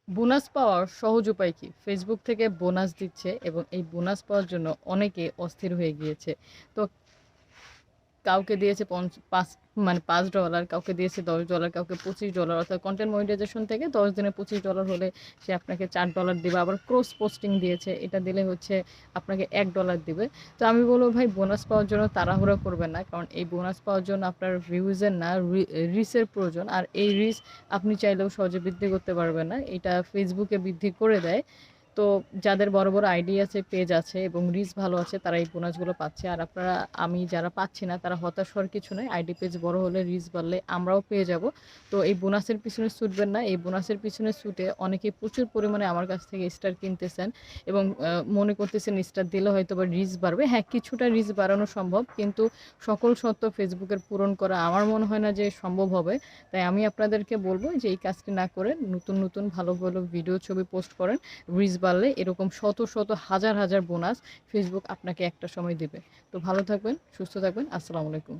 Bonus পাওয়ার সহজ উপায় কি? ফেসবুক থেকে বোনাস দিচ্ছে এবং এই বোনাস পাওয়ার জন্য অনেকে অস্থির হয়ে গিয়েছে। তো কাউকে দিয়েছে $5, কাউকে দিয়েছে $10, কাউকে $25, অর্থাৎ কন্টেন্ট মনিটাইজেশন থেকে 10 দিনে $25 হলে সে আপনাকে $4 দিবে। আবার ক্রস পোস্টিং দিয়েছে, এটা দিলে হচ্ছে আপনাকে $1 দিবে। তো আমি বলব ভাই, বোনাস পাওয়ার জন্য তাড়াহুড়া করবেন না, কারণ এই বোনাস পাওয়ার জন্য আপনার ভিউজের না রিচের প্রয়োজন। আর এই রিচ আপনি চাইলেও সহজে বৃদ্ধি করতে পারবেন না, এটা ফেসবুকে বৃদ্ধি করে দেয়। তো যাদের বড় বড় আইডি আছে, পেজ আছে এবং রিচ ভালো আছে, তারা এই বোনাসগুলো পাচ্ছে। আর আপনারা, আমি যারা পাচ্ছি না, তারা হতাশ হওয়ার কিছু নয়। আইডি পেজ বড় হলে, রিচ বাড়লে আমরাও পেয়ে যাব। তো এই বোনাসের পিছনে ছুটবেন না। এই বোনাসের পিছনে ছুটে অনেকে প্রচুর পরিমাণে আমার কাছ থেকে স্টার কিনতেছেন এবং মনে করতেছেন স্টার দিলে হয়তো বা রিচ বাড়বে। হ্যাঁ, কিছুটা রিচ বাড়ানো সম্ভব, কিন্তু সকল সত্য ফেসবুকের পূরণ করা আমার মনে হয় না যে সম্ভব হবে। তাই আমি আপনাদেরকে বলবো যে এই কাজটি না করে নতুন নতুন ভালো ভালো ভিডিও, ছবি পোস্ট করেন। রিচ বাড়লে এরকম শত শত হাজার হাজার বোনাস ফেসবুক আপনাকে একটা সময় দিবে। তো ভালো থাকবেন, সুস্থ থাকবেন। আসসালামু আলাইকুম।